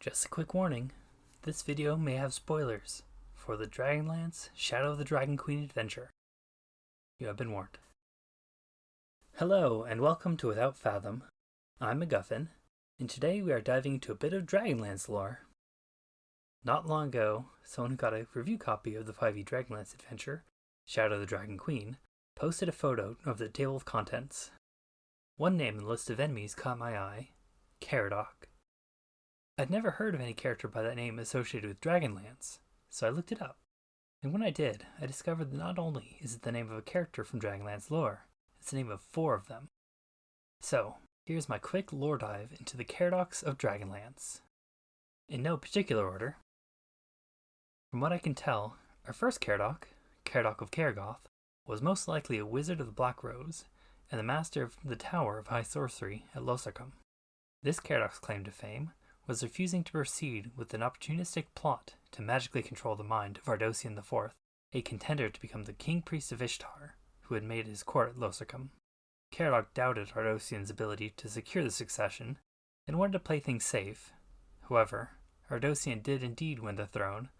Just a quick warning, this video may have spoilers for the Dragonlance Shadow of the Dragon Queen adventure. You have been warned. Hello and welcome to Without Fathom. I'm MacGuffen, and today we are diving into a bit of Dragonlance lore. Not long ago, someone who got a review copy of the 5e Dragonlance adventure, Shadow of the Dragon Queen, posted a photo of the table of contents. One name in the list of enemies caught my eye, Caradoc. I'd never heard of any character by that name associated with Dragonlance, so I looked it up. And when I did, I discovered that not only is it the name of a character from Dragonlance lore, it's the name of 4 of them. So, here's my quick lore dive into the Caradocs of Dragonlance. In no particular order. From what I can tell, our first Caradoc, Caradoc of Caragoth, was most likely a wizard of the Black Rose, and the master of the Tower of High Sorcery at Losarcum. This Caradoc's claim to fame was refusing to proceed with an opportunistic plot to magically control the mind of Ardosian IV, a contender to become the king priest of Ishtar, who had made his court at Losarcum. Caradoc doubted Ardosian's ability to secure the succession, and wanted to play things safe. However, Ardosian did indeed win the throne,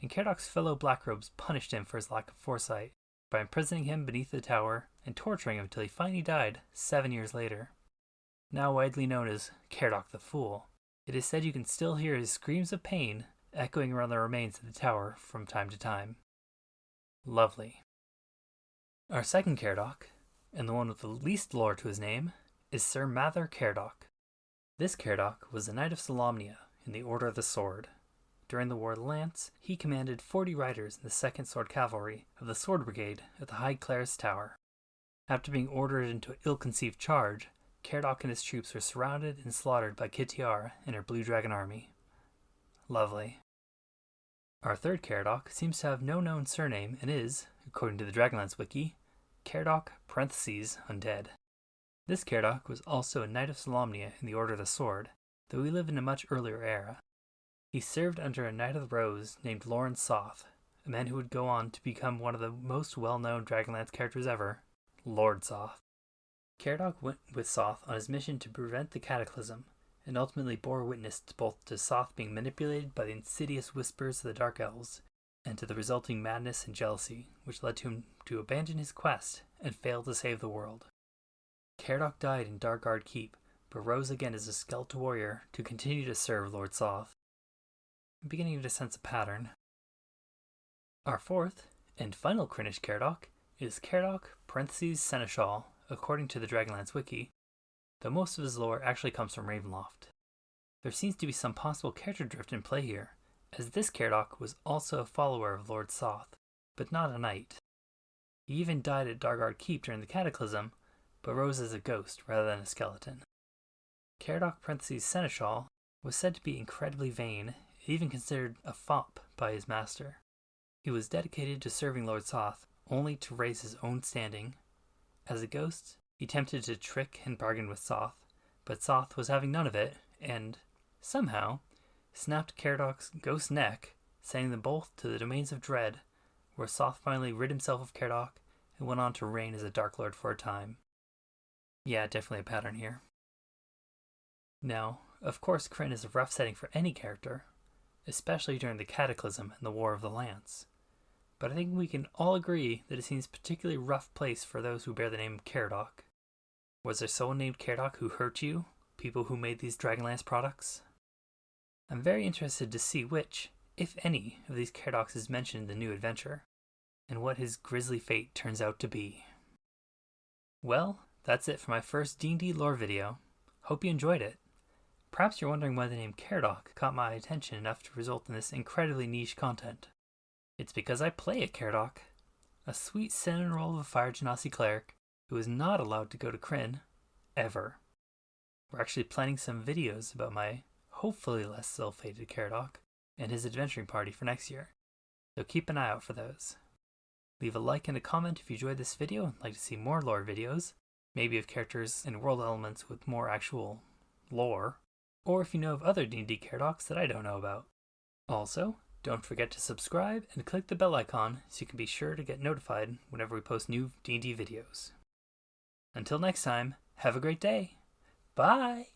and Caradoc's fellow Blackrobes punished him for his lack of foresight by imprisoning him beneath the tower and torturing him until he finally died 7 years later. Now widely known as Caradoc the Fool, it is said you can still hear his screams of pain echoing around the remains of the tower from time to time. Lovely. Our second Caradoc, and the one with the least lore to his name, is Sir Mather Caradoc. This Caradoc was a Knight of Solamnia in the Order of the Sword. During the War of the Lance, he commanded 40 riders in the 2nd Sword Cavalry of the Sword Brigade at the High Claris Tower. After being ordered into an ill-conceived charge, Caradoc and his troops were surrounded and slaughtered by Kitiara and her Blue Dragon army. Lovely. Our third Caradoc seems to have no known surname and is, according to the Dragonlance wiki, Caradoc (Undead). This Caradoc was also a Knight of Solamnia in the Order of the Sword, though he lived in a much earlier era. He served under a Knight of the Rose named Loren Soth, a man who would go on to become one of the most well-known Dragonlance characters ever, Lord Soth. Caradoc went with Soth on his mission to prevent the Cataclysm, and ultimately bore witness to Soth being manipulated by the insidious whispers of the Dark Elves, and to the resulting madness and jealousy, which led to him to abandon his quest and fail to save the world. Caradoc died in Darkguard Keep, but rose again as a skeletal warrior to continue to serve Lord Soth. I'm beginning to sense a pattern. Our fourth, and final Krynnish Caradoc is Caradoc (Seneschal), according to the Dragonlance wiki, though most of his lore actually comes from Ravenloft. There seems to be some possible character drift in play here, as this Caradoc was also a follower of Lord Soth, but not a knight. He even died at Darkguard Keep during the Cataclysm, but rose as a ghost rather than a skeleton. Caradoc (Seneschal) was said to be incredibly vain, and even considered a fop by his master. He was dedicated to serving Lord Soth only to raise his own standing. As a ghost, he attempted to trick and bargain with Soth, but Soth was having none of it, and, somehow, snapped Caradoc's ghost neck, sending them both to the domains of dread, where Soth finally rid himself of Caradoc and went on to reign as a Dark Lord for a time. Yeah, definitely a pattern here. Now, of course, Krynn is a rough setting for any character, especially during the Cataclysm and the War of the Lance. But I think we can all agree that it seems a particularly rough place for those who bear the name Caradoc. Was there someone named Caradoc who hurt you? People who made these Dragonlance products? I'm very interested to see which, if any, of these Caradocs is mentioned in the new adventure, and what his grisly fate turns out to be. Well, that's it for my first D&D lore video. Hope you enjoyed it. Perhaps you're wondering why the name Caradoc caught my attention enough to result in this incredibly niche content. It's because I play a Caradoc, a sweet cinnamon roll of a Fire Genasi cleric who is not allowed to go to Krynn, ever. We're actually planning some videos about my hopefully less ill-fated Caradoc and his adventuring party for next year, so keep an eye out for those. Leave a like and a comment if you enjoyed this video and like to see more lore videos, maybe of characters and world elements with more actual lore, or if you know of other D&D Caradocs that I don't know about. Also, don't forget to subscribe and click the bell icon so you can be sure to get notified whenever we post new D&D videos. Until next time, have a great day. Bye!